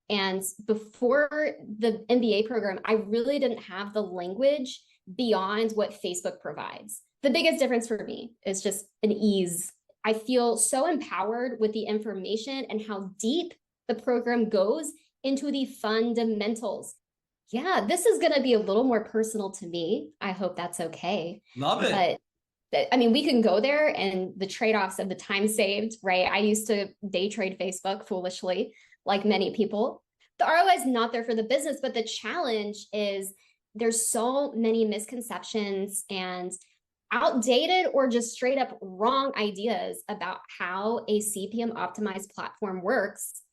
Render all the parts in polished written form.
And before the MBA program, I really didn't have the language beyond what Facebook provides. The biggest difference for me is just an ease. I feel so empowered with the information and how deep the program goes into the fundamentals. Yeah, this is going to be a little more personal to me. I hope that's okay. Love it. But I mean, we can go there and the trade-offs of the time saved, right? I used to day trade Facebook foolishly, like many people. The ROI is not there for the business, but the challenge is there's so many misconceptions and outdated or just straight up wrong ideas about how a CPM optimized platform works.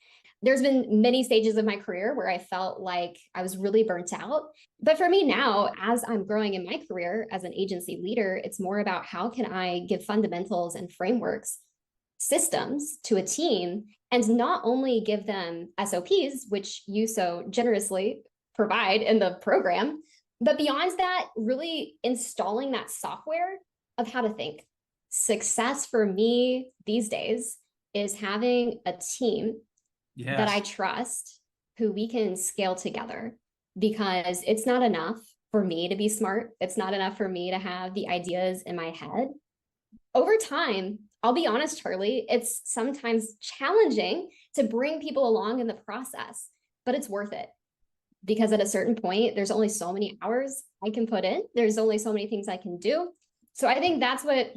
There's been many stages of my career where I felt like I was really burnt out. But for me now, as I'm growing in my career as an agency leader, it's more about how can I give fundamentals and frameworks, systems to a team, and not only give them SOPs, which you so generously provide in the program, but beyond that, really installing that software of how to think. Success for me these days is having a team that I trust, who we can scale together, because it's not enough for me to be smart. It's not enough for me to have the ideas in my head. Over time, I'll be honest, Charley, it's sometimes challenging to bring people along in the process, but it's worth it. Because at a certain point, there's only so many hours I can put in. There's only so many things I can do. So I think that's what,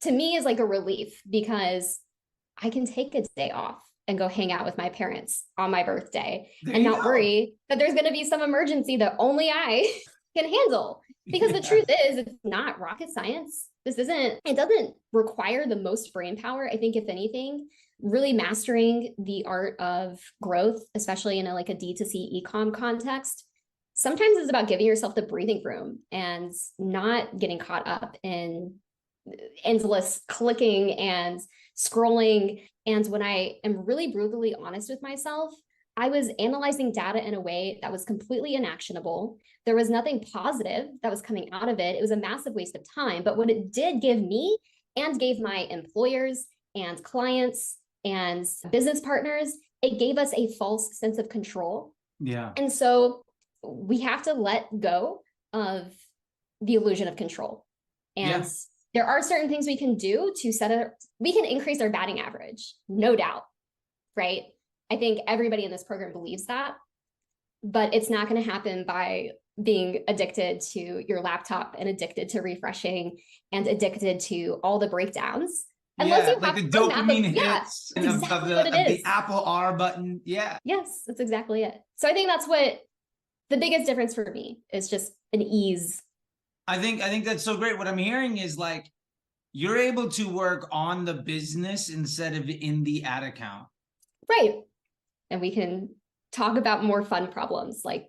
to me, is like a relief, because I can take a day off and go hang out with my parents on my birthday and not worry that there's going to be some emergency that only I can handle. Because the truth is, it's not rocket science. It doesn't require the most brain power. I think if anything, really mastering the art of growth, especially in a D2C e-com context, sometimes it's about giving yourself the breathing room and not getting caught up in endless clicking and scrolling. And when I am really brutally honest with myself, I was analyzing data in a way that was completely inactionable. There was nothing positive that was coming out of it. It was a massive waste of time. But what it did give me and gave my employers and clients and business partners, it gave us a false sense of control. Yeah. And so we have to let go of the illusion of control. And there are certain things we can do to we can increase our batting average, no doubt, right? I think everybody in this program believes that, but it's not going to happen by being addicted to your laptop and addicted to refreshing and addicted to all the breakdowns. Unless you like have the dopamine hits of the Apple R button. Yeah. Yes, that's exactly it. So I think that's what the biggest difference for me is, just an ease. I think that's so great. What I'm hearing is like, you're able to work on the business instead of in the ad account. Right. And we can talk about more fun problems, like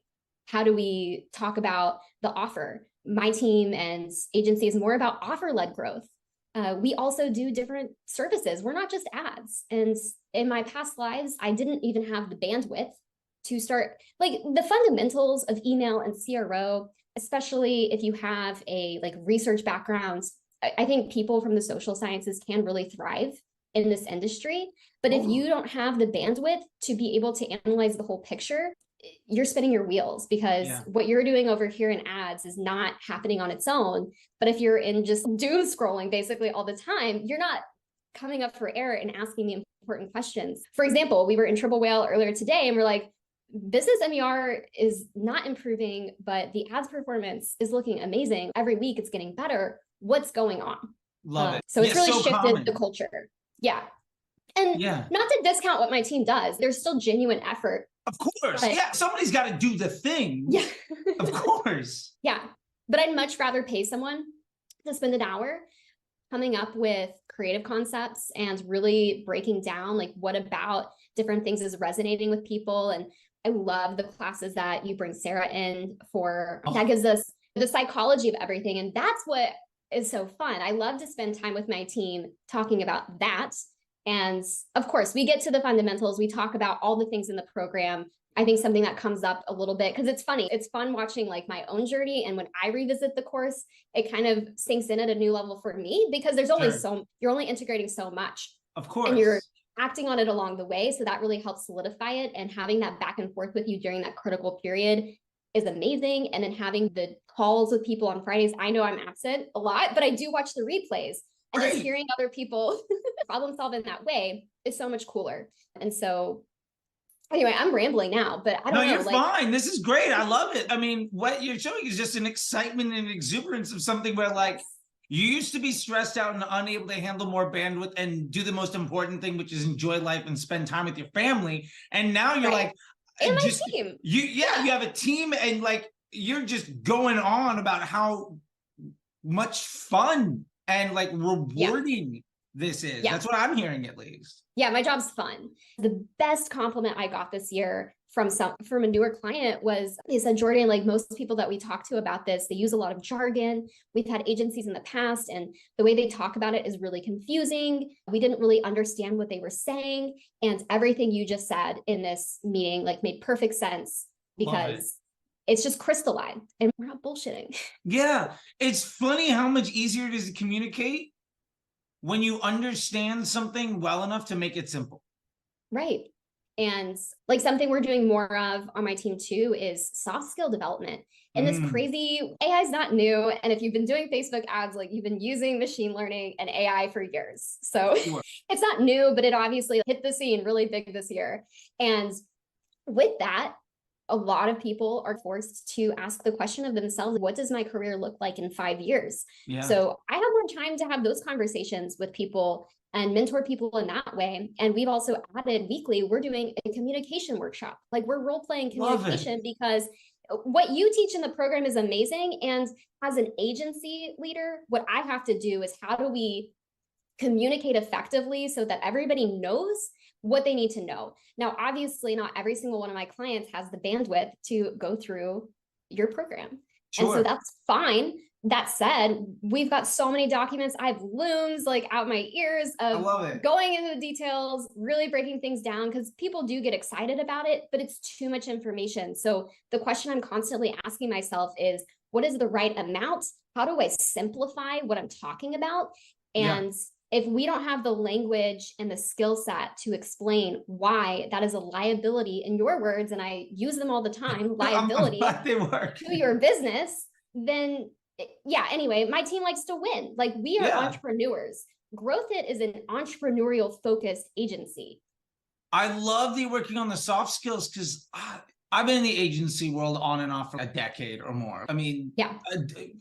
how do we talk about the offer? My team and agency is more about offer-led growth. We also do different services. We're not just ads. And in my past lives, I didn't even have the bandwidth to start, like, the fundamentals of email and CRO, especially if you have a research background. I think people from the social sciences can really thrive in this industry. But if you don't have the bandwidth to be able to analyze the whole picture, you're spinning your wheels, because what you're doing over here in ads is not happening on its own. But if you're in just doom scrolling basically all the time, you're not coming up for air and asking the important questions. For example, we were in Triple Whale earlier today and we're like, business MER is not improving, but the ads performance is looking amazing. Every week it's getting better. What's going on? Love it. So it's really shifted the culture. Yeah. And not to discount what my team does. There's still genuine effort. Of course. Somebody's got to do the thing. Yeah. Of course. Yeah. But I'd much rather pay someone to spend an hour coming up with creative concepts and really breaking down what about different things is resonating with people. And I love the classes that you bring Sarah in for. That gives us the psychology of everything. And that's what is so fun. I love to spend time with my team talking about that. And of course, we get to the fundamentals. We talk about all the things in the program. I think something that comes up a little bit, because it's funny. It's fun watching my own journey. And when I revisit the course, it kind of sinks in at a new level for me, because there's only you're only integrating so much. Of course. And you're acting on it along the way. So that really helps solidify it. And having that back and forth with you during that critical period is amazing. And then having the calls with people on Fridays. I know I'm absent a lot, but I do watch the replays. And just hearing other people problem solve in that way is so much cooler. And so anyway, I'm rambling now, but I don't know. No, you're fine. This is great. I love it. I mean, what you're showing is just an excitement and exuberance of something where like you used to be stressed out and unable to handle more bandwidth and do the most important thing, which is enjoy life and spend time with your family. And now you're like, and my team. You have a team, and like you're just going on about how much fun and like rewarding this is. That's what I'm hearing, at least. Yeah, my job's fun. The best compliment I got this year from a newer client was, they said, Jordan, like most people that we talk to about this, they use a lot of jargon. We've had agencies in the past, and the way they talk about it is really confusing. We didn't really understand what they were saying. And everything you just said in this meeting like made perfect sense, because it's just crystalline and we're not bullshitting. Yeah. It's funny how much easier it is to communicate when you understand something well enough to make it simple. Right. And like something we're doing more of on my team too is soft skill development. And this crazy AI is not new. And if you've been doing Facebook ads, like you've been using machine learning and AI for years. So it's not new, but it obviously hit the scene really big this year. And with that, a lot of people are forced to ask the question of themselves, what does my career look like in 5 years? So I have more time to have those conversations with people and mentor people in that way. And we've also added weekly, we're doing a communication workshop. Like we're role-playing communication, because what you teach in the program is amazing. And as an agency leader, what I have to do is how do we communicate effectively so that everybody knows what they need to know. Now, obviously, not every single one of my clients has the bandwidth to go through your program. And so that's fine. That said, we've got so many documents. I have looms like out my ears of going into the details, really breaking things down, because people do get excited about it, but it's too much information. So the question I'm constantly asking myself is, what is the right amount? How do I simplify what I'm talking about? And if we don't have the language and the skill set to explain why that is a liability, in your words, and I use them all the time, liability to your business, then anyway, my team likes to win. Like we are entrepreneurs. Growth It is an entrepreneurial focused agency. I love the working on the soft skills, because I've been in the agency world on and off for a decade or more. I mean,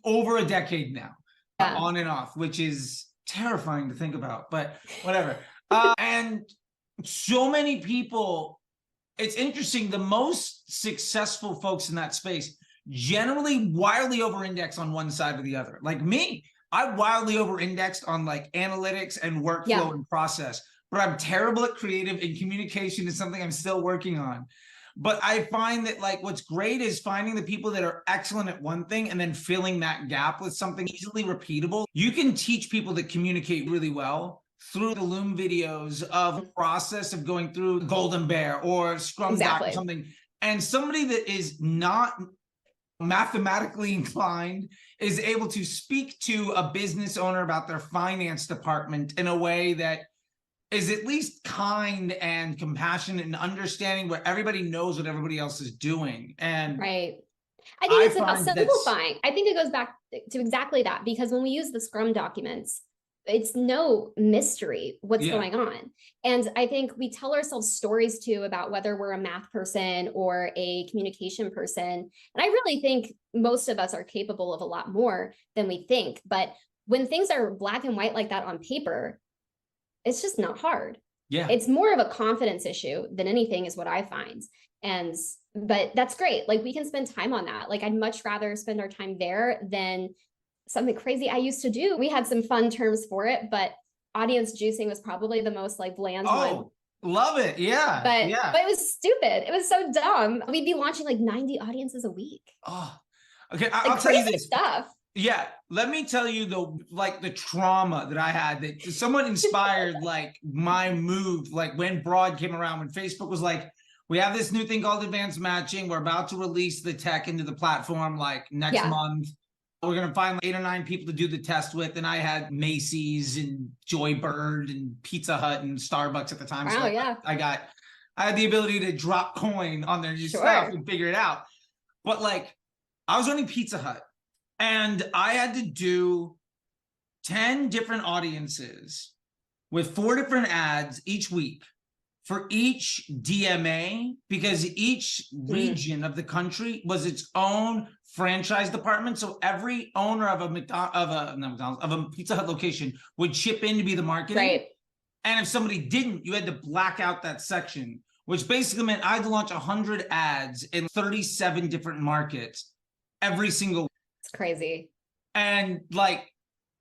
over a decade now, on and off, which is terrifying to think about, but whatever. And so many people, it's interesting, the most successful folks in that space generally wildly over-index on one side or the other. Like me, I wildly over-indexed on like analytics and workflow and process, but I'm terrible at creative, and communication is something I'm still working on. But I find that like what's great is finding the people that are excellent at one thing and then filling that gap with something easily repeatable. You can teach people that communicate really well through the Loom videos of a process of going through Golden Bear or Scrum Doc or something. And somebody that is not mathematically inclined is able to speak to a business owner about their finance department in a way that is at least kind and compassionate and understanding, where everybody knows what everybody else is doing. And I think it's about simplifying. I think it goes back to exactly that, because when we use the Scrum documents, it's no mystery what's going on. And I think we tell ourselves stories too about whether we're a math person or a communication person. And I really think most of us are capable of a lot more than we think. But when things are black and white like that on paper, it's just not hard. It's more of a confidence issue than anything, is what I find. But that's great. Like we can spend time on that. Like I'd much rather spend our time there than something crazy I used to do. We had some fun terms for it, but audience juicing was probably the most like bland one. Love it. But it was stupid. It was so dumb. We'd be launching like 90 audiences a week. Okay. I'll tell you this stuff. Yeah, let me tell you the trauma that I had, that someone inspired like my move, like when Broad came around, when Facebook was like, we have this new thing called advanced matching. We're about to release the tech into the platform like next month. We're going to find 8 or 9 people to do the test with. And I had Macy's and Joybird and Pizza Hut and Starbucks at the time. Wow, so yeah. I had the ability to drop coin on their new stuff and figure it out. But like, I was running Pizza Hut and I had to do 10 different audiences with 4 different ads each week for each DMA, because each region of the country was its own franchise department. So every owner of a Pizza Hut location would chip in to be the marketing. Right. And if somebody didn't, you had to black out that section, which basically meant I had to launch 100 ads in 37 different markets every single week. It's crazy. And like,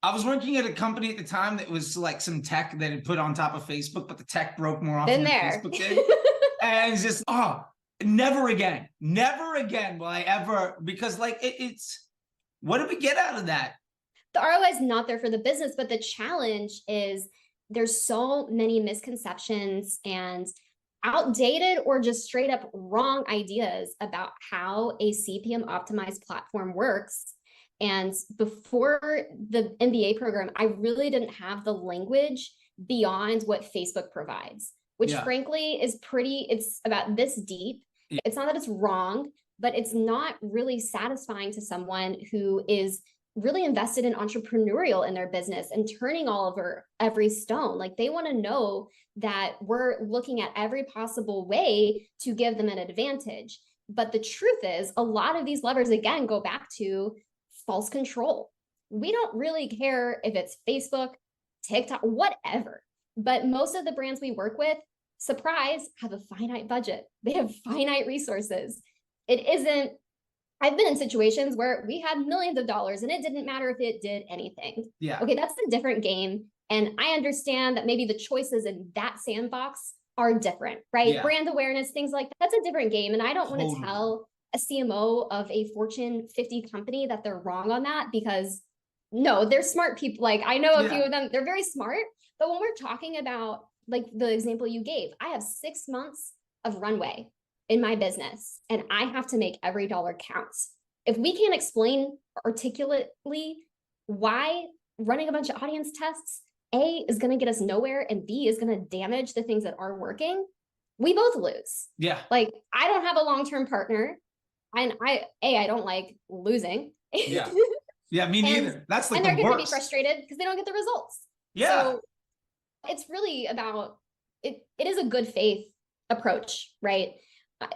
I was working at a company at the time that was like some tech that had put on top of Facebook, but the tech broke more often than Facebook did. And it's just, never again will I ever, because like it's, what did we get out of that? The ROI is not there for the business, but the challenge is there's so many misconceptions and outdated or just straight up wrong ideas about how a CPM optimized platform works. And before the MBA program, I really didn't have the language beyond what Facebook provides, which frankly is it's about this deep. Yeah. It's not that it's wrong, but it's not really satisfying to someone who is really invested in entrepreneurial in their business and turning all over every stone. Like they want to know that we're looking at every possible way to give them an advantage. But the truth is, a lot of these levers, again, go back to false control. We don't really care if it's Facebook, TikTok, whatever. But most of the brands we work with, surprise, have a finite budget. They have finite resources. I've been in situations where we had millions of dollars and it didn't matter if it did anything. Yeah. Okay, that's a different game. And I understand that maybe the choices in that sandbox are different, right? Yeah. Brand awareness, things like that. That's a different game. And I don't want to tell a CMO of a Fortune 50 company that they're wrong on that, because no, they're smart people. Like I know a few of them, they're very smart. But when we're talking about like the example you gave, I have 6 months of runway in my business and I have to make every dollar count. If we can't explain articulately why running a bunch of audience tests, A, is going to get us nowhere and B, is going to damage the things that are working, we both lose. Yeah. Like I don't have a long-term partner. And I don't like losing. Yeah. Yeah, me neither. That's like and they're going to be frustrated because they don't get the results. Yeah. So it's really about it is a good faith approach, right?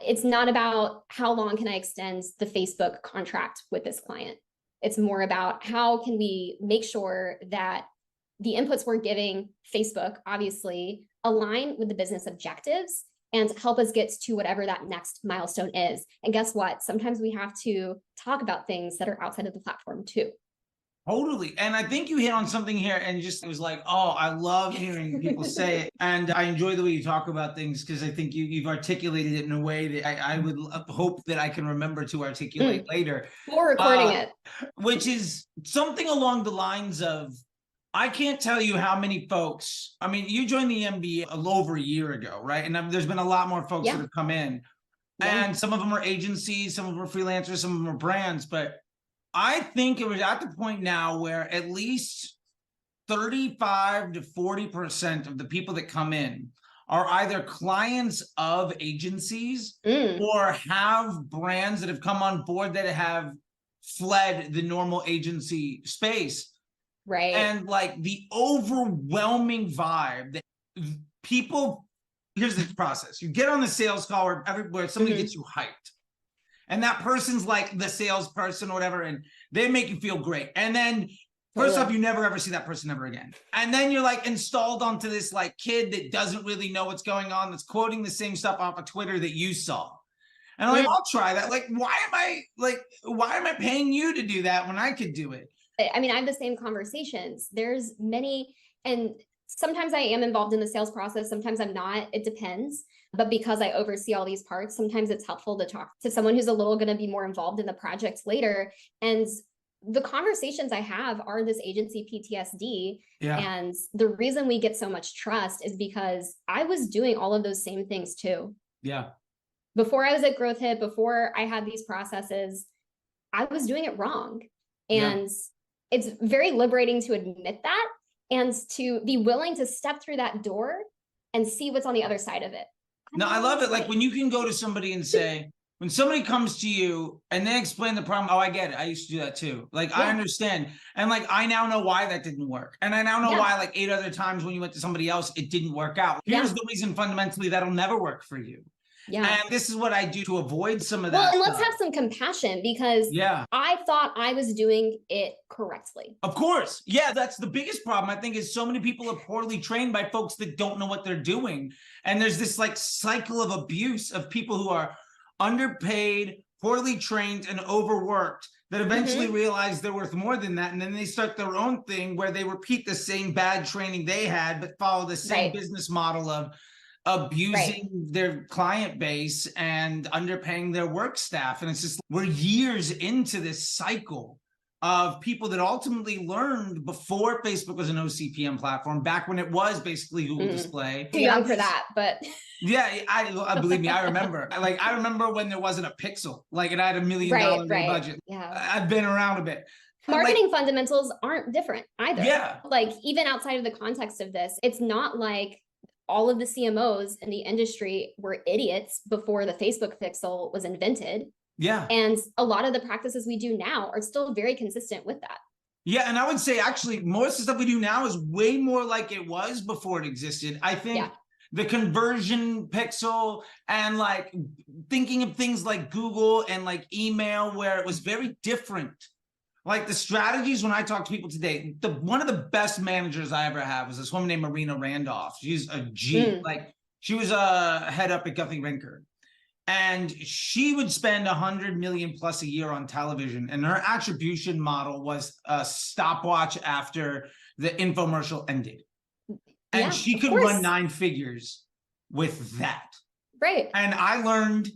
It's not about how long can I extend the Facebook contract with this client. It's more about how can we make sure that the inputs we're giving Facebook obviously align with the business objectives and help us get to whatever that next milestone is. And guess what? Sometimes we have to talk about things that are outside of the platform too. Totally. And I think you hit on something here and just it was like, oh, I love hearing people say it. And I enjoy the way you talk about things because I think you've articulated it in a way that I would hope that I can remember to articulate later. We're recording it. Which is something along the lines of, I can't tell you how many folks, I mean, you joined the MBA a little over a year ago, right? And there's been a lot more folks that have come in. And some of them are agencies, some of them are freelancers, some of them are brands. But I think it was at the point now where at least 35 to 40% of the people that come in are either clients of agencies or have brands that have come on board that have fled the normal agency space. Right. And like the overwhelming vibe that people, here's the process. You get on the sales call where somebody gets you hyped. And that person's like the salesperson or whatever, and they make you feel great. And then first off, you never ever see that person ever again. And then you're like installed onto this like kid that doesn't really know what's going on, that's quoting the same stuff off of Twitter that you saw. And I'm like, I'll try that. Like, why am I paying you to do that when I could do it? I mean, I have the same conversations. There's many, and sometimes I am involved in the sales process. Sometimes I'm not. It depends. But because I oversee all these parts, sometimes it's helpful to talk to someone who's a little going to be more involved in the project later. And the conversations I have are this agency PTSD. Yeah. And the reason we get so much trust is because I was doing all of those same things too. Yeah. Before I was at Growth Hit, before I had these processes, I was doing it wrong. And it's very liberating to admit that and to be willing to step through that door and see what's on the other side of it. No, I love it. Like when you can go to somebody and say, when somebody comes to you and they explain the problem, oh, I get it. I used to do that too. Like, I understand. And like, I now know why that didn't work. And I now know why like 8 other times when you went to somebody else, it didn't work out. Here's the reason fundamentally that'll never work for you. Yeah. And this is what I do to avoid some of that. Well, and let's have some compassion because I thought I was doing it correctly. Of course. Yeah, that's the biggest problem, I think, is so many people are poorly trained by folks that don't know what they're doing. And there's this like cycle of abuse of people who are underpaid, poorly trained, and overworked that eventually realize they're worth more than that. And then they start their own thing where they repeat the same bad training they had, but follow the same business model of abusing their client base and underpaying their work staff. And it's just, we're years into this cycle of people that ultimately learned before Facebook was an OCPM platform, back when it was basically Google Display. Too young for that, but yeah, I believe me, I remember. Like, I remember when there wasn't a pixel, like it had $1 million budget. Yeah, I've been around a bit. Marketing fundamentals aren't different either. Yeah, like even outside of the context of this, it's not like all of the CMOs in the industry were idiots before the Facebook pixel was invented. Yeah. And a lot of the practices we do now are still very consistent with that. Yeah. And I would say actually most of the stuff we do now is way more like it was before it existed. I think the conversion pixel and like thinking of things like Google and like email, where it was very different. Like the strategies, when I talk to people today, one of the best managers I ever had was this woman named Marina Randolph. She's a G. Like she was a head up at Guthrie Rinker. And she would spend 100 million plus a year on television. And her attribution model was a stopwatch after the infomercial ended. And she could run 9 figures with that. Right. And I learned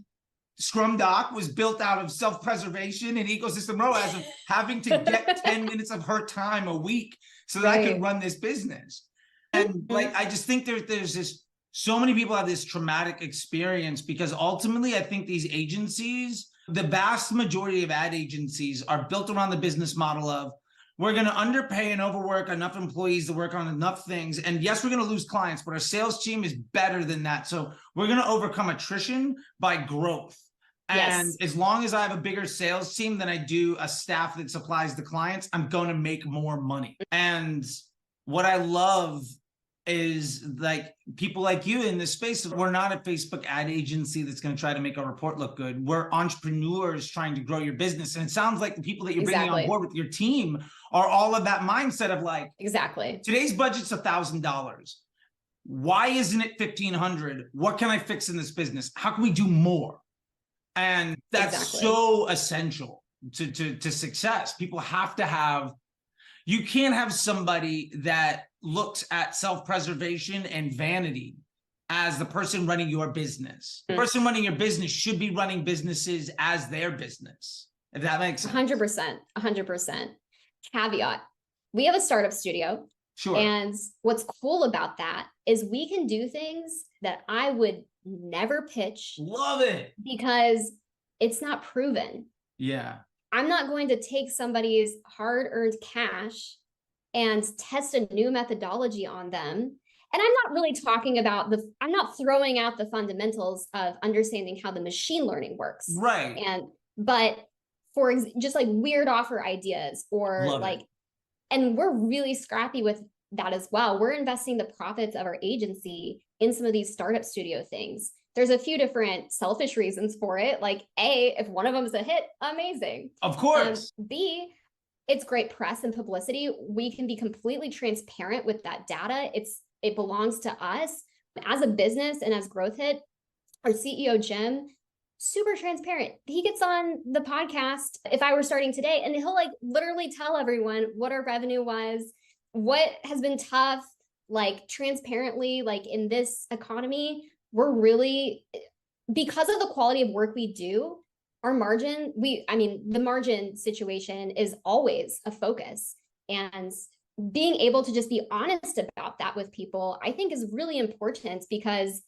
Scrum Doc was built out of self-preservation and ecosystem ROAS of having to get 10 minutes of her time a week so that I could run this business. And like, I just think there's this, so many people have this traumatic experience because ultimately I think these agencies, the vast majority of ad agencies are built around the business model of, we're going to underpay and overwork enough employees to work on enough things. And yes, we're going to lose clients, but our sales team is better than that. So we're going to overcome attrition by growth. And as long as I have a bigger sales team than I do a staff that supplies the clients, I'm going to make more money. And what I love is like people like you in this space. We're not a Facebook ad agency that's going to try to make our report look good. We're entrepreneurs trying to grow your business. And it sounds like the people that you're bringing on board with your team are all of that mindset of like, today's budget's $1,000. Why isn't it $1,500? What can I fix in this business? How can we do more? And that's so essential to success. People have to have, you can't have somebody that looks at self-preservation and vanity as the person running your business. The person running your business should be running businesses as their business, if that makes sense. 100%. Caveat, we have a startup studio. Sure. And what's cool about that is we can do things that I would never pitch. Love it. Because it's not proven. Yeah. I'm not going to take somebody's hard-earned cash and test a new methodology on them. And I'm not really talking about I'm not throwing out the fundamentals of understanding how the machine learning works. Right. But for just like weird offer ideas or and we're really scrappy with that as well. We're investing the profits of our agency in some of these startup studio things. There's a few different selfish reasons for it. Like A, if one of them is a hit, amazing. Of course. B, it's great press and publicity. We can be completely transparent with that data. It belongs to us. As a business and as Growth Hit, our CEO, Jim, super transparent. He gets on the podcast if I were starting today, and he'll like literally tell everyone what our revenue was, what has been tough, like transparently, like in this economy. We're really, because of the quality of work we do, our margin, the margin situation is always a focus. And being able to just be honest about that with people, I think is really important because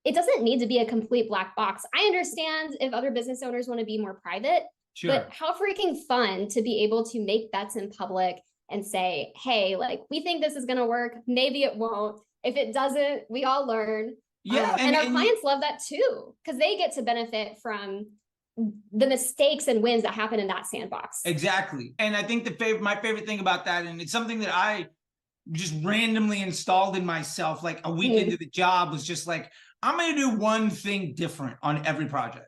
it doesn't need to be a complete black box. I understand if other business owners want to be more private. Sure. But how freaking fun to be able to make bets in public and say, hey, like, we think this is going to work. Maybe it won't. If it doesn't, we all learn. Yeah. And our clients love that too, because they get to benefit from the mistakes and wins that happen in that sandbox. Exactly. And I think my favorite thing about that, and it's something that I just randomly installed in myself, like a week into the job, was just like, I'm going to do one thing different on every project.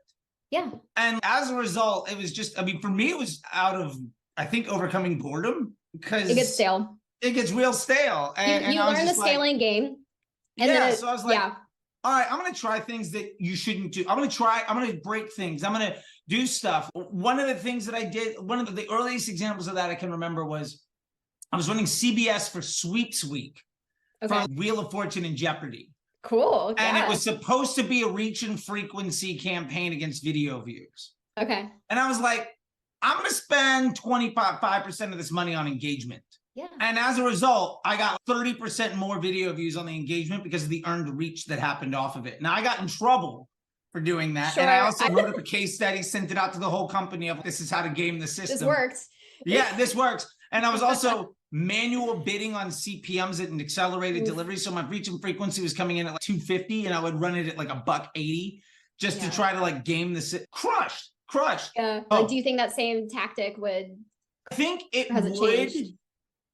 Yeah. And as a result, it was just, I mean, for me, it was out of, I think, overcoming boredom, because it gets stale. It gets real stale. And you learn the scaling game. And so I was like, all right, I'm going to try things that you shouldn't do. I'm going to break things. I'm going to do stuff. One of the things that I did, one of the earliest examples of that I can remember was I was running CBS for Sweeps Week for Wheel of Fortune and Jeopardy. Cool. And it was supposed to be a reach and frequency campaign against video views. Okay. And I was like, I'm going to spend 25% of this money on engagement. Yeah. And as a result, I got 30% more video views on the engagement because of the earned reach that happened off of it. Now, I got in trouble for doing that. Sure. And I also wrote up a case study, sent it out to the whole company of, this is how to game the system. This worked. Yeah, this works. And I was also manual bidding on CPMs at an accelerated delivery. So my reach and frequency was coming in at like 250, and I would run it at like $1.80 just to try to like game the crushed. Yeah. Like, do you think that same tactic would? I think it would.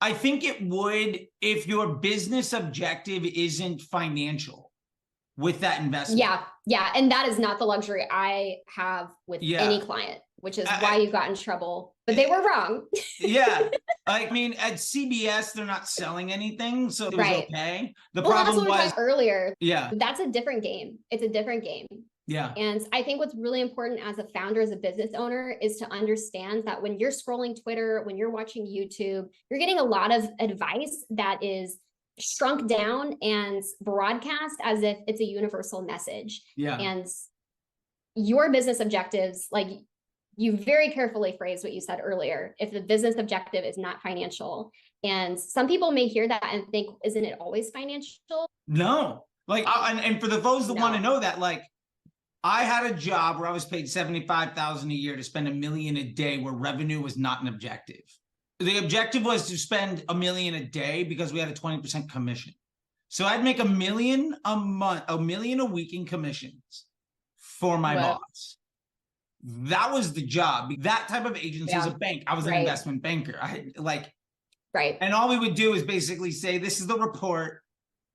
I think it would if your business objective isn't financial with that investment. Yeah. And that is not the luxury I have with any client, which is why you got in trouble. But they were wrong. Yeah. I mean, at CBS, they're not selling anything, so it was okay. The problem that's what was earlier. Yeah. That's a different game. It's a different game. Yeah. And I think what's really important as a founder, as a business owner, is to understand that when you're scrolling Twitter, when you're watching YouTube, you're getting a lot of advice that is shrunk down and broadcast as if it's a universal message. Yeah. And your business objectives, like, you very carefully phrased what you said earlier. If the business objective is not financial, and some people may hear that and think, isn't it always financial? No. Like, and for the folks that want to know that, like, I had a job where I was paid $75,000 a year to spend $1 million a day, where revenue was not an objective. The objective was to spend $1 million a day because we had a 20% commission. So I'd make $1 million a month, $1 million a week in commissions for my boss. That was the job. That type of agency is a bank. I was an investment banker. And all we would do is basically say, this is the report,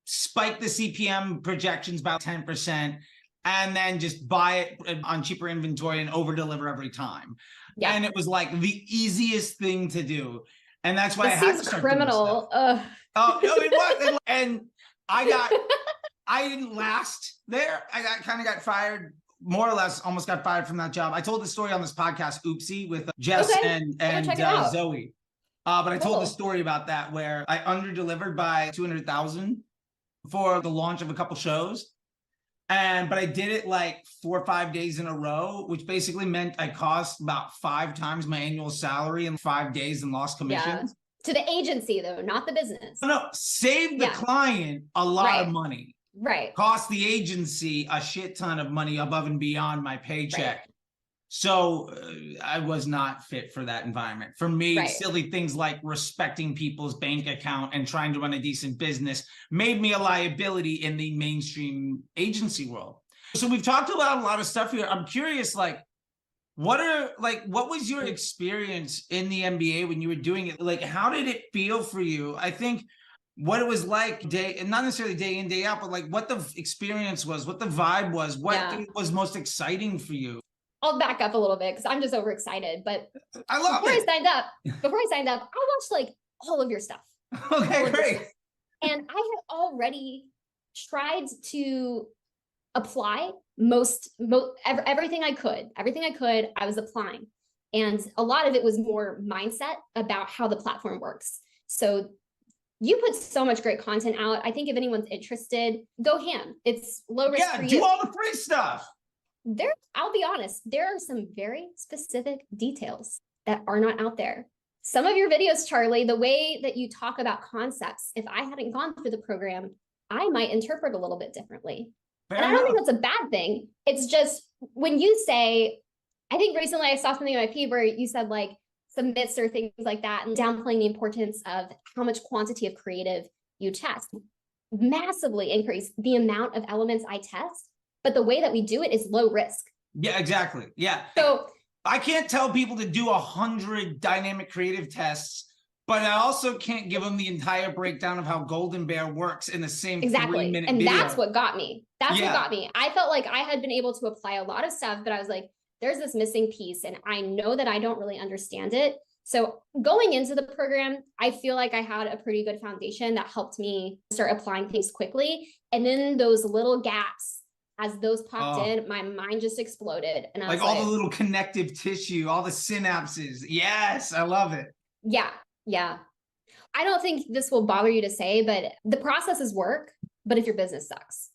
spike the CPM projections about 10%, and then just buy it on cheaper inventory and over deliver every time. Yeah. And it was like the easiest thing to do. And that's why I had to start criminal. Oh, no, it was. And I didn't last there. I kind of got fired, more or less, almost got fired from that job. I told the story on this podcast, Oopsie, with Jess and Zoe. But I told the story about that, where I under-delivered by 200,000 for the launch of a couple shows. But I did it like 4 or 5 days in a row, which basically meant I cost about 5 times my annual salary in 5 days and lost commissions. To the agency, though, not the business. No, saved the client a lot of money. Right. Cost the agency a shit ton of money above and beyond my paycheck. So I was not fit for that environment. For me, silly things like respecting people's bank account and trying to run a decent business made me a liability in the mainstream agency world. So we've talked about a lot of stuff here. I'm curious, like, what was your experience in the MBA when you were doing it? Like, how did it feel for you? I think what it was like not necessarily day in, day out, but like what the experience was, what the vibe was, what was most exciting for you. I'll back up a little bit because I'm just overexcited. But I love before I signed up, I watched like all of your stuff. Okay, great. And I had already tried to apply everything I could. I was applying. And a lot of it was more mindset about how the platform works. So you put so much great content out. I think if anyone's interested, go ham. It's low risk for you. Yeah, do all the free stuff. I'll be honest, there are some very specific details that are not out there. Some of your videos, Charlie, the way that you talk about concepts, if I hadn't gone through the program, I might interpret a little bit differently. And I don't think that's a bad thing. It's just when you say, I think recently I saw something in my feed where you said like some myths or things like that and downplaying the importance of how much quantity of creative you test. Massively increase the amount of elements I test, but the way that we do it is low risk. Yeah, exactly. Yeah. So I can't tell people to do 100 dynamic creative tests, but I also can't give them the entire breakdown of how Golden Bear works in the same 3-minute and video. That's what got me. That's what got me. I felt like I had been able to apply a lot of stuff, but I was like, there's this missing piece and I know that I don't really understand it. So going into the program, I feel like I had a pretty good foundation that helped me start applying things quickly. And then those little gaps, as those popped in, my mind just exploded. And I was like all the little connective tissue, all the synapses. Yes, I love it. Yeah, yeah. I don't think this will bother you to say, but the processes work, but if your business sucks.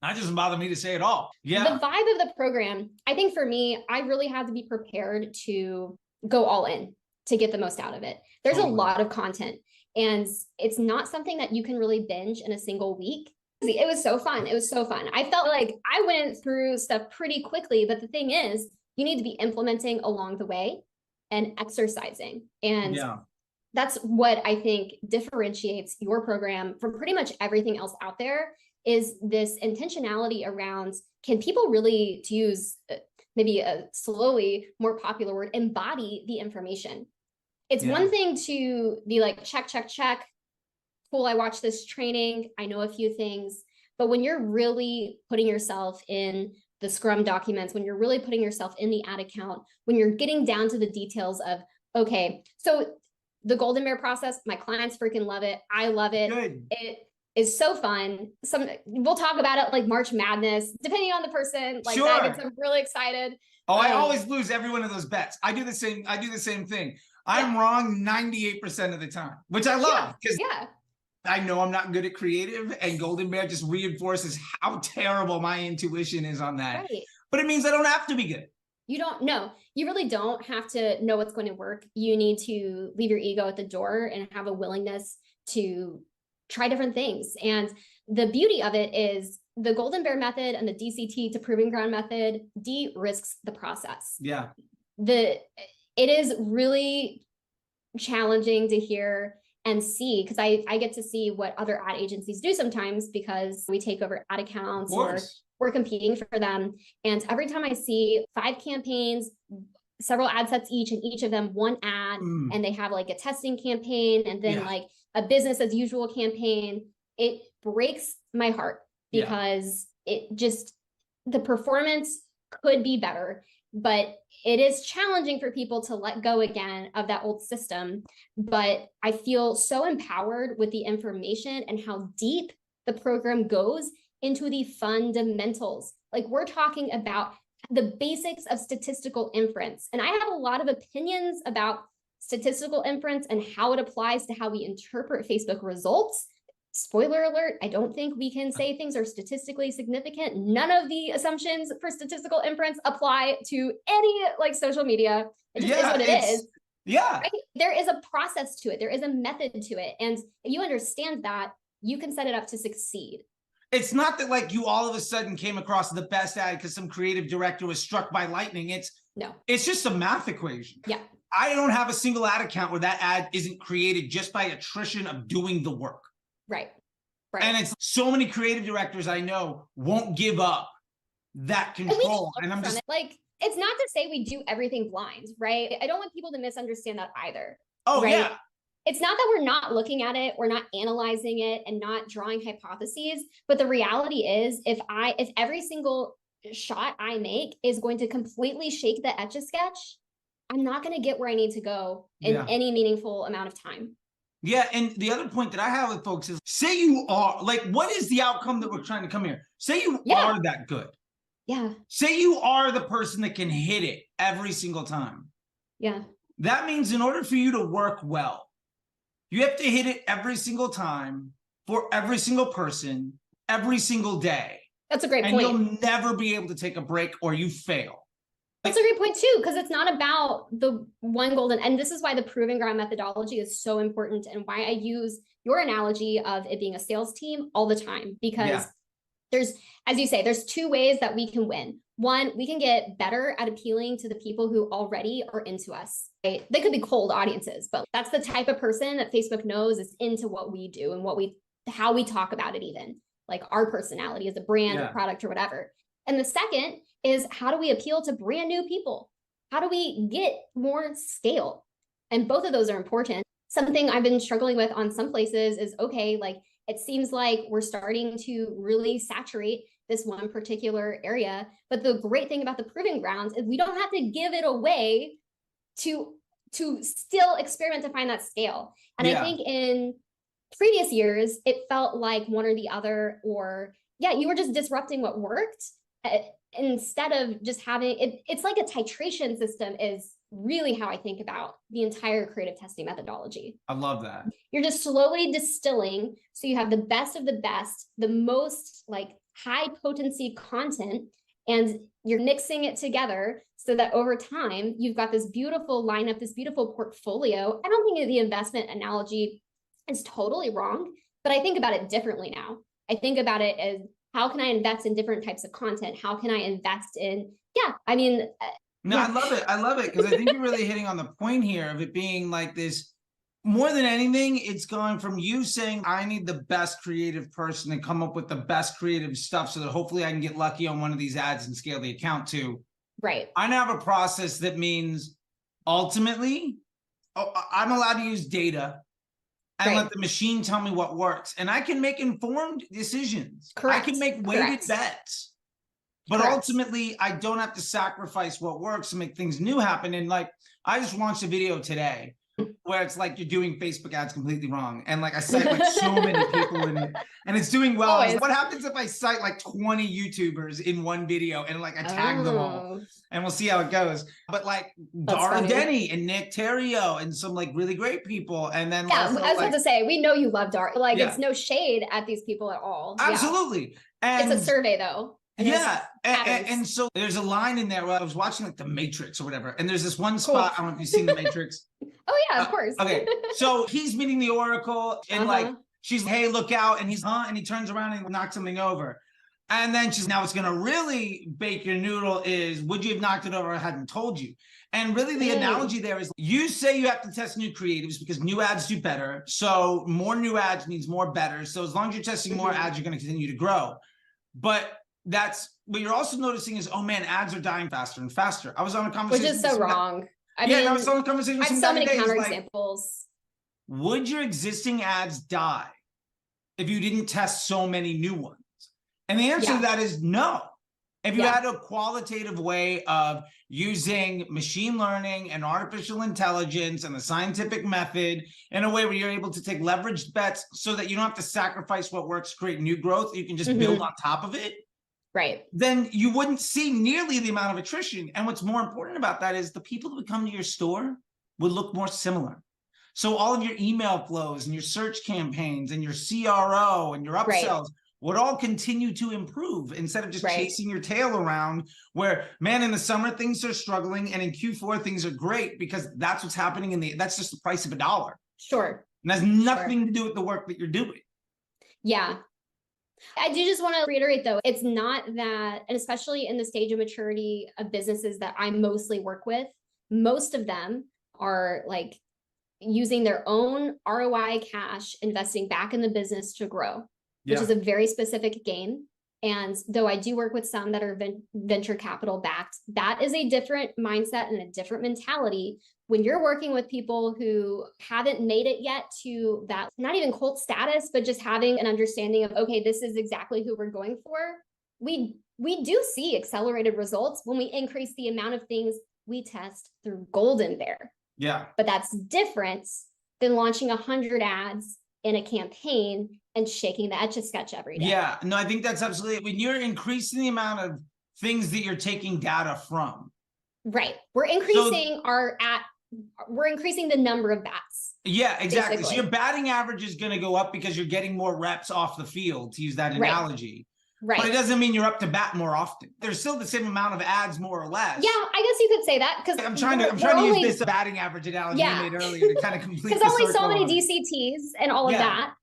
That doesn't bother me to say at all. Yeah. The vibe of the program, I think for me, I really had to be prepared to go all in to get the most out of it. There's a lot of content and it's not something that you can really binge in a single week. It was so fun. It was so fun. I felt like I went through stuff pretty quickly, but the thing is, you need to be implementing along the way and exercising. And that's what I think differentiates your program from pretty much everything else out there is this intentionality around, can people really, to use maybe a slowly more popular word, embody the information? It's one thing to be like, check, check, check. Cool, I watched this training. I know a few things. But when you're really putting yourself in the Scrum documents, when you're really putting yourself in the ad account, when you're getting down to the details of, okay, so the Golden Bear process, my clients freaking love it. I love it. Good. It is so fun. We'll talk about it like March Madness, depending on the person. Like that gets them really excited. Oh, I always lose every one of those bets. I do the same thing. I'm wrong 98% of the time, which I love because I know I'm not good at creative, and Golden Bear just reinforces how terrible my intuition is on that. Right. But it means I don't have to be good. You don't know. You really don't have to know what's going to work. You need to leave your ego at the door and have a willingness to try different things. And the beauty of it is the Golden Bear method and the DCT to Proving Ground method de-risks the process. Yeah. It is really challenging to hear and see, because I get to see what other ad agencies do sometimes because we take over ad accounts or we're competing for them. And every time I see 5 campaigns, several ad sets each, and each of them one ad, and they have like a testing campaign and then like a business as usual campaign, it breaks my heart because it just, the performance could be better, but it is challenging for people to let go again of that old system. But I feel so empowered with the information and how deep the program goes into the fundamentals. Like we're talking about the basics of statistical inference. And I have a lot of opinions about statistical inference and how it applies to how we interpret Facebook results. Spoiler alert, I don't think we can say things are statistically significant. None of the assumptions for statistical inference apply to any like social media. It just is what it is. Yeah. Right? There is a process to it. There is a method to it. And if you understand that, you can set it up to succeed. It's not that like you all of a sudden came across the best ad because some creative director was struck by lightning. It's just a math equation. Yeah. I don't have a single ad account where that ad isn't created just by attrition of doing the work. Right. And it's so many creative directors I know won't give up that control. And I'm just like, it's not to say we do everything blind, right? I don't want people to misunderstand that either. Oh, right? yeah. It's not that we're not looking at it, we're not analyzing it and not drawing hypotheses. But the reality is if every single shot I make is going to completely shake the Etch-a-Sketch, I'm not going to get where I need to go in any meaningful amount of time. Yeah, and the other point that I have with folks is, say you are, like, what is the outcome that we're trying to come here? Say you are that good. Yeah. Say you are the person that can hit it every single time. Yeah. That means in order for you to work well, you have to hit it every single time for every single person, every single day. That's a great point. And you'll never be able to take a break or you fail. That's a great point too, because it's not about the one golden, and this is why the Proving Ground methodology is so important and why I use your analogy of it being a sales team all the time, because there's, as you say, there's 2 ways that we can win. One, we can get better at appealing to the people who already are into us. Right? They could be cold audiences, but that's the type of person that Facebook knows is into what we do and how we talk about it, even like our personality as a brand or product or whatever. And the second is, how do we appeal to brand new people? How do we get more scale? And both of those are important. Something I've been struggling with on some places is, okay, like it seems like we're starting to really saturate this one particular area. But the great thing about the proving grounds is we don't have to give it away to still experiment to find that scale. And I think in previous years, it felt like one or the other, or you were just disrupting what worked instead of just having it. It's like a titration system is really how I think about the entire creative testing methodology. I love that. You're just slowly distilling, so you have the best of the best, the most like high potency content, and you're mixing it together so that over time you've got this beautiful lineup, this beautiful portfolio. I don't think the investment analogy is totally wrong, but I think about it differently now. I think about it as, how can I invest in different types of content? How can I invest in, No, I love it. I love it, because I think you're really hitting on the point here of it being like this. More than anything, it's going from you saying, I need the best creative person to come up with the best creative stuff so that hopefully I can get lucky on one of these ads and scale the account to. Right. I now have a process that means ultimately, I'm allowed to use data and let the machine tell me what works. And I can make informed decisions. Correct. I can make weighted bets. But ultimately, I don't have to sacrifice what works to make things new happen. And like, I just launched a video today where it's like you're doing Facebook ads completely wrong. And like I cite like so many people in it, and it's doing well. Like, what happens if I cite like 20 YouTubers in one video and like I tag them all? And we'll see how it goes. But like Dara Denny and Nick Terrio and some like really great people. And then I was about to say, we know you love Dara. Like it's no shade at these people at all. Absolutely. And it's a survey though. And so there's a line in there where I was watching like The Matrix or whatever, and there's this one spot, I don't know if you've seen The Matrix. Oh yeah, of course. Okay, so he's meeting the Oracle, and like she's, hey, look out, and he's and he turns around and knocks something over, and then she's, now it's gonna really bake your noodle is, would you have knocked it over if I hadn't told you? And really the analogy there is, you say you have to test new creatives because new ads do better, so more new ads means more better, so as long as you're testing more ads, you're going to continue to grow. But that's what you're also noticing is, oh man, ads are dying faster and faster. I was on a conversation, which is so wrong. I mean, I was on a conversation with I have so many counterexamples. Would your existing ads die if you didn't test so many new ones? And the answer to that is no. If you had a qualitative way of using machine learning and artificial intelligence and the scientific method in a way where you're able to take leveraged bets so that you don't have to sacrifice what works to create new growth, you can just build on top of it. Right. Then you wouldn't see nearly the amount of attrition. And what's more important about that is the people who would come to your store would look more similar. So all of your email flows and your search campaigns and your CRO and your upsells would all continue to improve instead of just chasing your tail around where, man, in the summer, things are struggling. And in Q4, things are great because that's what's happening that's just the price of $1. Sure. And has nothing to do with the work that you're doing. Yeah. I do just want to reiterate, though, it's not that, and especially in the stage of maturity of businesses that I mostly work with, most of them are like using their own ROI cash, investing back in the business to grow, which is a very specific game. And though I do work with some that are venture capital backed, that is a different mindset and a different mentality. When you're working with people who haven't made it yet to that, not even cult status, but just having an understanding of, okay, this is exactly who we're going for. We do see accelerated results when we increase the amount of things we test through Golden Bear. Yeah. But that's different than launching 100 ads in a campaign and shaking the Etch-a-Sketch every day. Yeah, no, I think that's absolutely it. When you're increasing the amount of things that you're taking data from. Right. We're increasing we're increasing the number of bats. Yeah, exactly. Basically. So your batting average is going to go up because you're getting more reps off the field, to use that analogy. Right. But it doesn't mean you're up to bat more often. There's still the same amount of ads, more or less. Yeah, I guess you could say that, because I'm trying to use this batting average analogy you made earlier to kind of complete. Because only so many DCTs and all of that.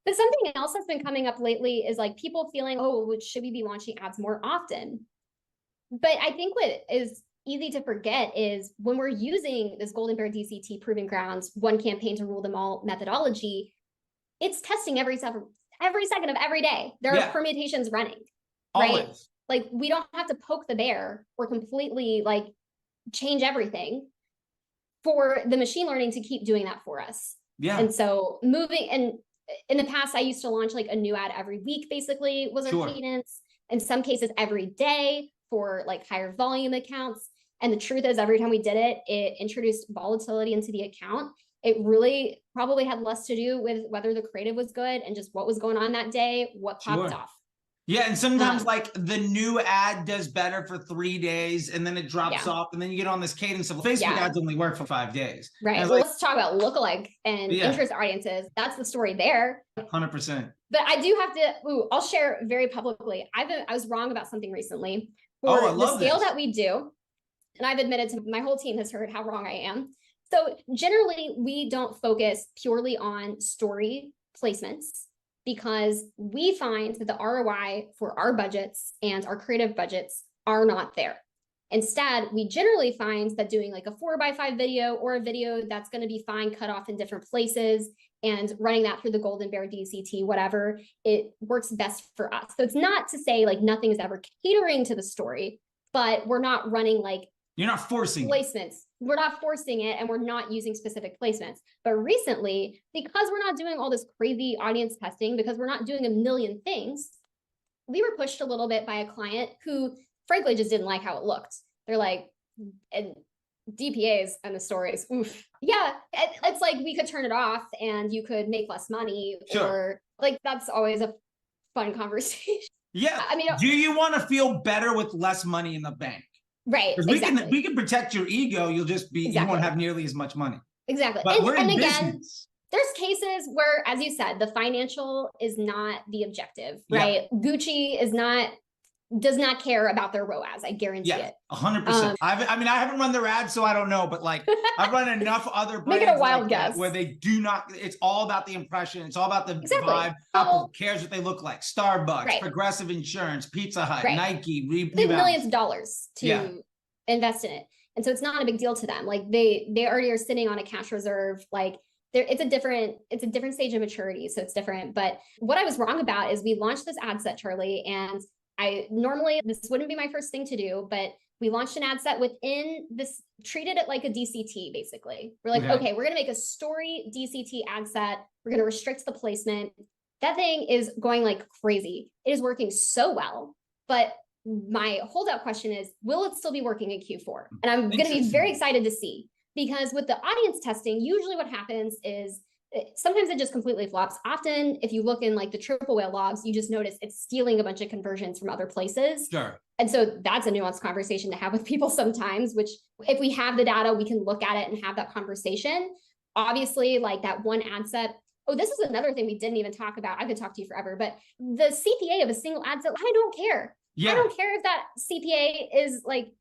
But something else that's been coming up lately is like people feeling, oh, should we be launching ads more often? But I think what is easy to forget is when we're using this Golden Bear DCT Proving Grounds, one campaign to rule them all methodology, it's testing every second of every day. There are permutations running, right? Always. Like we don't have to poke the bear or completely like change everything for the machine learning to keep doing that for us. Yeah. And so moving, and in the past, I used to launch like a new ad every week, basically was our cadence. In some cases, every day for like higher volume accounts. And the truth is, every time we did it, it introduced volatility into the account. It really probably had less to do with whether the creative was good and just what was going on that day, what popped off. Yeah, and sometimes like the new ad does better for 3 days and then it drops off, and then you get on this cadence of Facebook ads only work for 5 days. Right. Well, let's talk about lookalike and interest audiences. That's the story there. 100%. But I do have to, I'll share very publicly. I was wrong about something recently. For I love the scale that we do, and I've admitted to my whole team has heard how wrong I am. So generally, we don't focus purely on story placements because we find that the ROI for our budgets and our creative budgets are not there. Instead, we generally find that doing like a 4x5 video or a video that's going to be fine cut off in different places and running that through the Golden Bear DCT, whatever, it works best for us. So it's not to say like nothing is ever catering to the story, but we're not running like you're not forcing placements. We're not forcing it and we're not using specific placements. But recently, because we're not doing all this crazy audience testing, because we're not doing a million things, we were pushed a little bit by a client who frankly just didn't like how it looked. They're like, and DPAs and the stories, oof. Yeah, it's like we could turn it off and you could make less money, or like that's always a fun conversation. Yeah. I mean, do you want to feel better with less money in the bank? Right. Because we can protect your ego. You'll just be, you won't have nearly as much money. Exactly. But we're in again, business. There's cases where, as you said, the financial is not the objective, right? Gucci does not care about their ROAS. I guarantee it. 100%. I haven't run their ads, so I don't know, but like I've run enough other brands. Make it a wild guess. Where they do not, it's all about the impression. It's all about the vibe. Apple cares what they look like. Starbucks, Progressive Insurance, Pizza Hut, Nike, they have millions of dollars to invest in it. And so it's not a big deal to them. Like they already are sitting on a cash reserve. Like it's a different stage of maturity. So it's different. But what I was wrong about is we launched this ad set, Charley, and normally this wouldn't be my first thing to do, but we launched an ad set within this, treated it like a DCT, basically. We're like, okay, we're going to make a story DCT ad set. We're going to restrict the placement. That thing is going like crazy. It is working so well. But my holdout question is, will it still be working in Q4? And I'm going to be very excited to see, because with the audience testing, usually what happens is sometimes it just completely flops. Often, if you look in like the triple whale logs, you just notice it's stealing a bunch of conversions from other places. Sure. And so that's a nuanced conversation to have with people sometimes, which if we have the data, we can look at it and have that conversation. Obviously, like that one ad set. Oh, this is another thing we didn't even talk about. I could talk to you forever, but the CPA of a single ad set, I don't care. I don't care if that CPA is like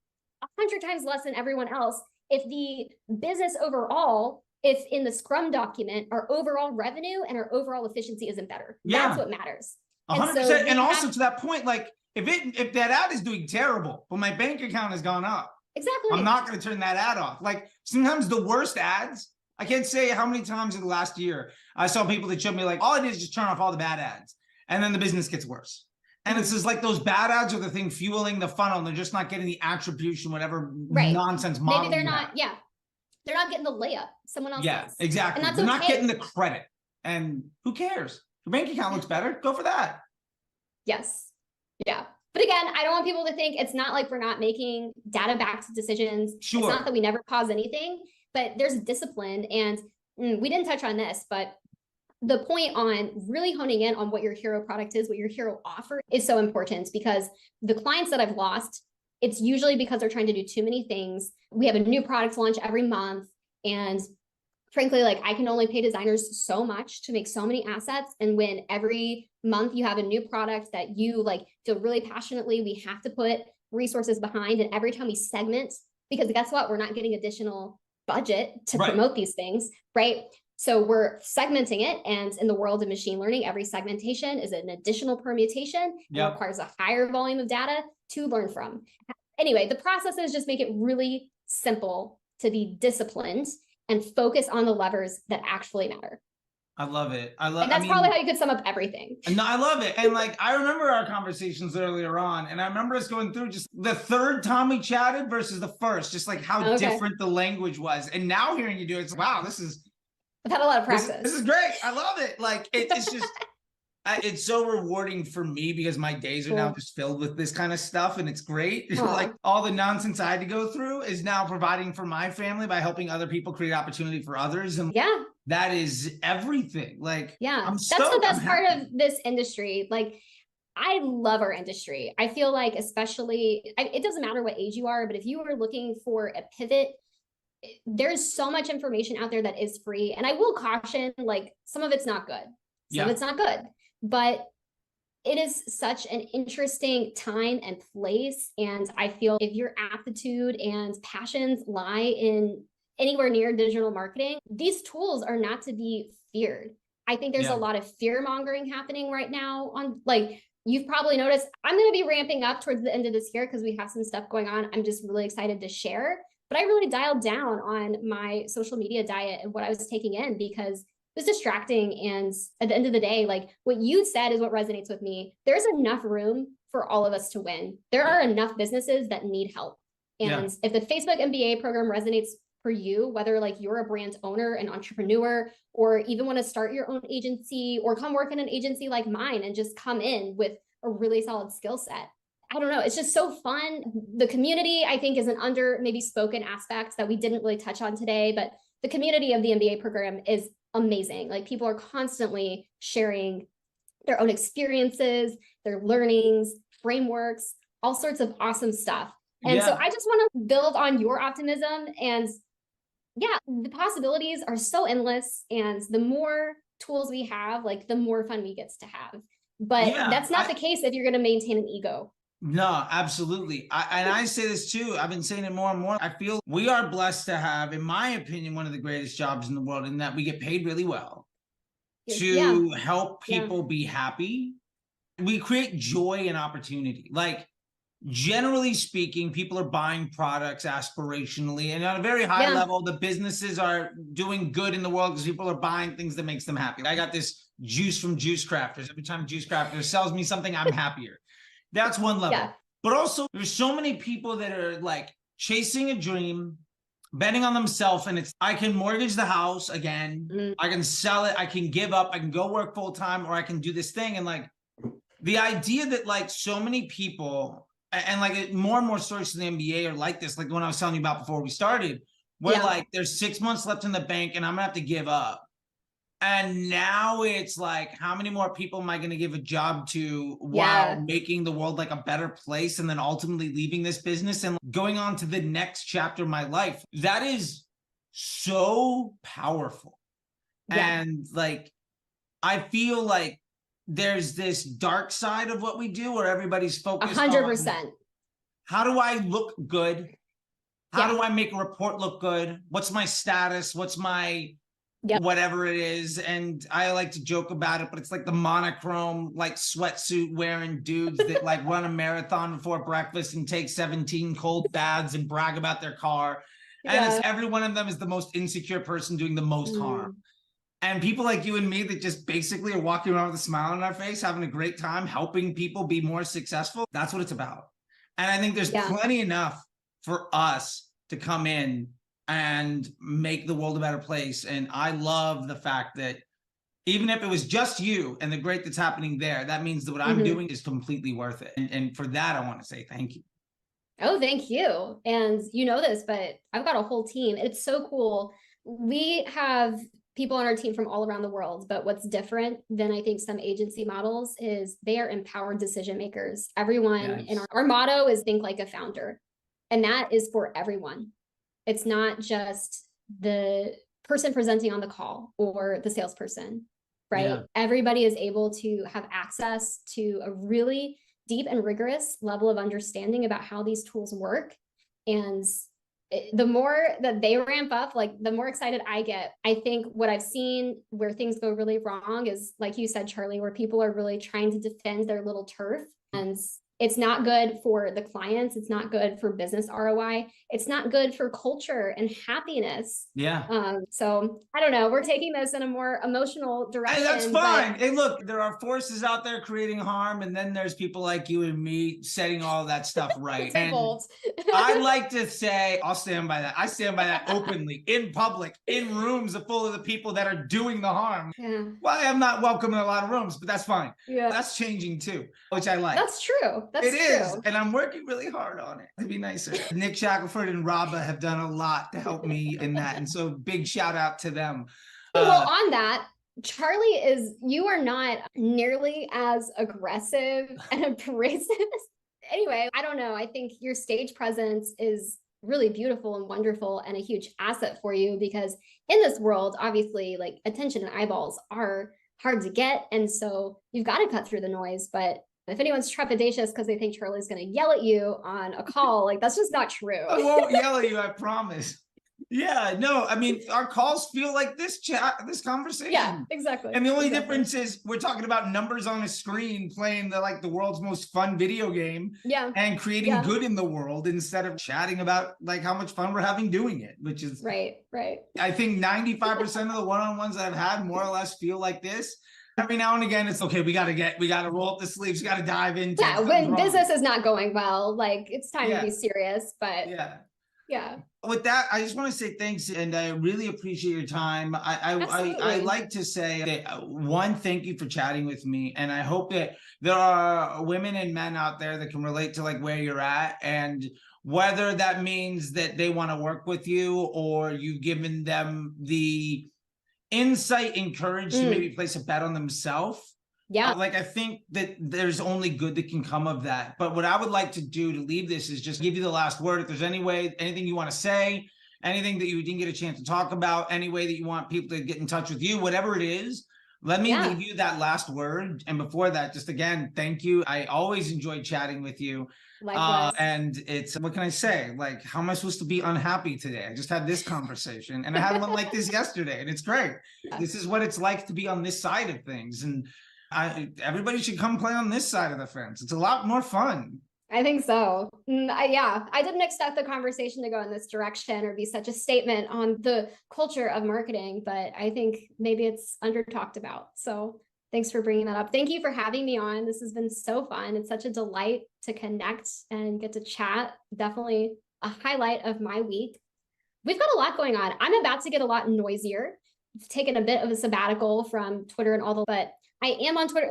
100 times less than everyone else. If the business overall, if in the Scrum document, our overall revenue and our overall efficiency isn't better. That's what matters. 100%. And also to that point, like if that ad is doing terrible, but my bank account has gone up. Exactly. I'm not going to turn that ad off. Like sometimes the worst ads, I can't say how many times in the last year I saw people that showed me like, all I did is just turn off all the bad ads. And then the business gets worse. And it's just like those bad ads are the thing fueling the funnel. And they're just not getting the attribution, whatever nonsense model. Maybe they're not, they're not getting the layup. Someone else does. Exactly. And that's they're not getting the credit. And who cares? Your bank account looks better. Go for that. Yes. Yeah. But again, I don't want people to think it's not like we're not making data-backed decisions. Sure. It's not that we never pause anything, but there's discipline. And we didn't touch on this, but the point on really honing in on what your hero product is, what your hero offer is so important, because the clients that I've lost, it's usually because they're trying to do too many things. We have a new product launch every month. And frankly, like I can only pay designers so much to make so many assets. And when every month you have a new product that you like feel really passionately, we have to put resources behind. And every time we segment, because guess what? We're not getting additional budget to promote these things, right? So we're segmenting it. And in the world of machine learning, every segmentation is an additional permutation. It requires a higher volume of data to learn from. anyway, the processes just make it really simple to be disciplined and focus on the levers that actually matter. I love it. And that's probably how you could sum up everything. No, I love it. And like, I remember our conversations earlier on, and I remember us going through just the third time we chatted versus the first, just like how different the language was. And now hearing you do it, it's wow, I've had a lot of practice. This is great. I love it. Like, it's just, it's so rewarding for me because my days are now just filled with this kind of stuff, and it's great. Like, all the nonsense I had to go through is now providing for my family by helping other people create opportunity for others. And that is everything. Like, that's the best part of this industry. Like, I love our industry. I feel like, especially, it doesn't matter what age you are, but if you are looking for a pivot, there's so much information out there that is free. And I will caution, like, some of it's not good. Some of it's not good, but it is such an interesting time and place. And I feel if your aptitude and passions lie in anywhere near digital marketing, these tools are not to be feared. I think there's a lot of fear mongering happening right now on, like, you've probably noticed, I'm going to be ramping up towards the end of this year because we have some stuff going on. I'm just really excited to share, but I really dialed down on my social media diet and what I was taking in because it was distracting. And at the end of the day, like, what you said is what resonates with me. There's enough room for all of us to win. There are enough businesses that need help. And if the Facebook MBA program resonates for you, whether like you're a brand owner, an entrepreneur, or even want to start your own agency or come work in an agency like mine and just come in with a really solid skill set. I don't know. It's just so fun. The community, I think, is an under maybe spoken aspect that we didn't really touch on today, but the community of the MBA program is amazing. Like, people are constantly sharing their own experiences, their learnings, frameworks, all sorts of awesome stuff. And so I just want to build on your optimism. And the possibilities are so endless. And the more tools we have, like, the more fun we get to have. But that's not the case if you're going to maintain an ego. No, absolutely. And I say this too. I've been saying it more and more. I feel we are blessed to have, in my opinion, one of the greatest jobs in the world, in that we get paid really well to help people be happy. We create joy and opportunity. Like, generally speaking, people are buying products aspirationally, and on a very high level, the businesses are doing good in the world because people are buying things that makes them happy. I got this juice from Juice Crafters. Every time Juice Crafters sells me something, I'm happier. That's one level. But also, there's so many people that are like chasing a dream, betting on themselves, and it's, I can mortgage the house again, I can sell it, I can give up, I can go work full time, or I can do this thing. And like, the idea that like so many people, and like more and more stories in the NBA are like this, like the one I was telling you about before we started, where like there's 6 months left in the bank and I'm gonna have to give up. And now it's like, how many more people am I going to give a job to while making the world like a better place, and then ultimately leaving this business and going on to the next chapter of my life? That is so powerful. And like, I feel like there's this dark side of what we do where everybody's focused 100%. on, how do I look good? How do I make a report look good? What's my status? What's my whatever it is? And I like to joke about it, but it's like the monochrome, like sweatsuit wearing dudes that like run a marathon before breakfast and take 17 cold baths and brag about their car. And it's, every one of them is the most insecure person doing the most harm. And people like you and me that just basically are walking around with a smile on our face, having a great time, helping people be more successful. That's what it's about. And I think there's plenty enough for us to come in and make the world a better place. And I love the fact that even if it was just you and the great that's happening there, that means that what I'm doing is completely worth it. And for that, I want to say thank you. Oh, thank you. And you know this, but I've got a whole team. It's so cool. We have people on our team from all around the world, but what's different than I think some agency models is they are empowered decision makers. Everyone in our motto is think like a founder. And that is for everyone. It's not just the person presenting on the call or the salesperson, right? Everybody is able to have access to a really deep and rigorous level of understanding about how these tools work. And the more that they ramp up, like the more excited I get. I think what I've seen where things go really wrong is, like you said, Charley, where people are really trying to defend their little turf. And It's not good for the clients. It's not good for business ROI. It's not good for culture and happiness. Yeah. So I don't know. We're taking this in a more emotional direction. Hey, that's fine. Hey, look, there are forces out there creating harm, and then there's people like you and me setting all that stuff right. And I like to say, I'll stand by that. I stand by that openly, in public, in rooms full of the people that are doing the harm. Yeah. Well, I'm not welcome in a lot of rooms, but that's fine. Yeah. That's changing too, which I like. That's true. It is. And I'm working really hard on it to be nicer. Nick Shackelford and Rabba have done a lot to help me in that. And so big shout out to them. Well, on that, Charley, you are not nearly as aggressive and abrasive. Anyway, I don't know. I think your stage presence is really beautiful and wonderful and a huge asset for you, because in this world, obviously, like, attention and eyeballs are hard to get. And so you've got to cut through the noise. But if anyone's trepidatious because they think Charley's going to yell at you on a call, like, that's just not true. I won't yell at you, I promise. Yeah, no, I mean, our calls feel like this this conversation. Yeah, exactly. And the only difference is we're talking about numbers on a screen, playing the world's most fun video game. Yeah. And creating good in the world, instead of chatting about like how much fun we're having doing it, which is right. I think 95% of the one-on-ones that I've had more or less feel like this. Every now and again, it's okay. We got to roll up the sleeves. We got to dive into. Yeah, when business is not going well, like, it's time to be serious. But yeah. With that, I just want to say thanks, and I really appreciate your time. I like to say that, one, thank you for chatting with me, and I hope that there are women and men out there that can relate to like where you're at, and whether that means that they want to work with you or you've given them the insight and courage to maybe place a bet on themselves. Yeah. Like, I think that there's only good that can come of that. But what I would like to do to leave this is just give you the last word. If there's anything you want to say, anything that you didn't get a chance to talk about, any way that you want people to get in touch with you, whatever it is, let me leave you that last word. And before that, just again, thank you. I always enjoyed chatting with you. Likewise. And it's, what can I say? Like, how am I supposed to be unhappy today? I just had this conversation, and I had one like this yesterday, and it's great. This is what it's like to be on this side of things. And everybody should come play on this side of the fence. It's a lot more fun. I think so. I didn't expect the conversation to go in this direction or be such a statement on the culture of marketing, but I think maybe it's under talked about. So thanks for bringing that up. Thank you for having me on. This has been so fun. It's such a delight to connect and get to chat. Definitely a highlight of my week. We've got a lot going on. I'm about to get a lot noisier. I've taken a bit of a sabbatical from Twitter and all the, but I am on Twitter.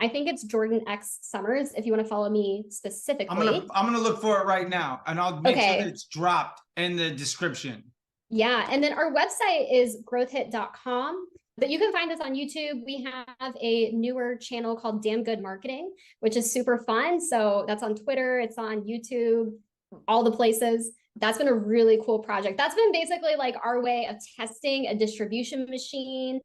I think it's Jordan X Summers, if you want to follow me specifically. I'm gonna look for it right now, and I'll make sure that it's dropped in the description. Yeah, and then our website is growthhit.com, but you can find us on YouTube. We have a newer channel called Damn Good Marketing, which is super fun. So that's on Twitter, it's on YouTube, all the places. That's been a really cool project. That's been basically like our way of testing a distribution machine.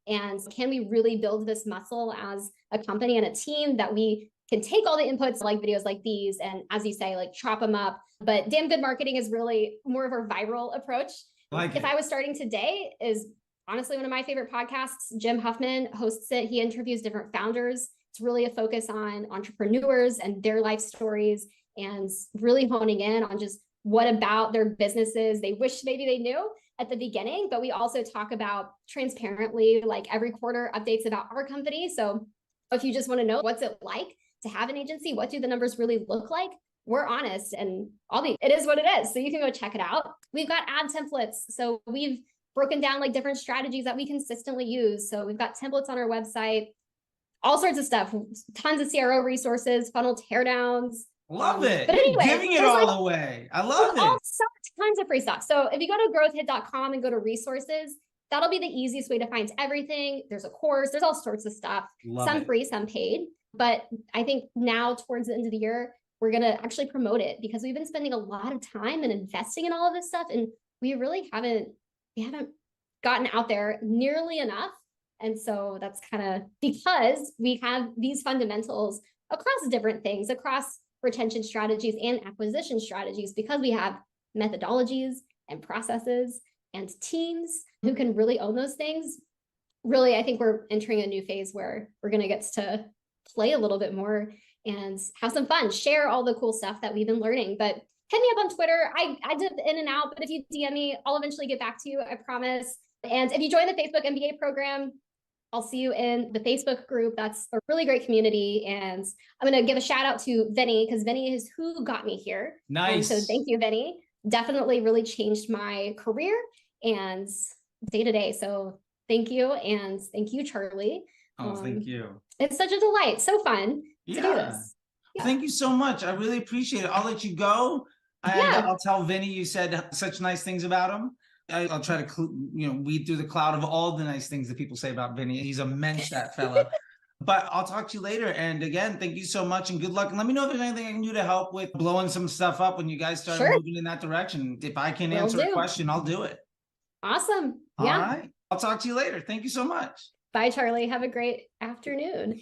And can we really build this muscle as a company and a team that we can take all the inputs, like videos like these, and, as you say, like, chop them up. But Damn Good Marketing is really more of a viral approach. If I was starting today, is honestly one of my favorite podcasts. Jim Huffman hosts it. He interviews different founders. It's really a focus on entrepreneurs and their life stories, and really honing in on just what about their businesses they wish maybe they knew at the beginning. But we also talk about transparently, like, every quarter updates about our company. So if you just want to know what's it like to have an agency, what do the numbers really look like, we're honest, and it is what it is. So you can go check it out. We've got ad templates. So we've broken down like different strategies that we consistently use. So we've got templates on our website, all sorts of stuff, tons of CRO resources, funnel teardowns. Love it. But anyway, giving it all away. I love it. Tons of free stuff. So if you go to growthhit.com and go to resources, that'll be the easiest way to find everything. There's a course, there's all sorts of stuff, some free, some paid. But I think now towards the end of the year, we're going to actually promote it, because we've been spending a lot of time and investing in all of this stuff. And we really haven't gotten out there nearly enough. And so that's kind of because we have these fundamentals across different things, across retention strategies and acquisition strategies, because we have methodologies and processes and teams who can really own those things. Really, I think we're entering a new phase where we're going to get to play a little bit more and have some fun, share all the cool stuff that we've been learning. But hit me up on Twitter. I dip in and out, but if you DM me, I'll eventually get back to you, I promise. And if you join the Facebook MBA program, I'll see you in the Facebook group. That's a really great community. And I'm going to give a shout out to Vinny, because Vinny is who got me here. Nice. So thank you, Vinny. Definitely really changed my career and day to day. So thank you. And thank you, Charley. Oh, thank you. It's such a delight. So fun to do this. Yeah. Thank you so much. I really appreciate it. I'll let you go. And I'll tell Vinny you said such nice things about him. I'll try to, weed through the cloud of all the nice things that people say about Vinny. He's immense, that fella. But I'll talk to you later. And again, thank you so much and good luck. And let me know if there's anything I can do to help with blowing some stuff up when you guys start moving in that direction. If I can answer a question, I'll do it. Awesome. All right. I'll talk to you later. Thank you so much. Bye, Charley. Have a great afternoon.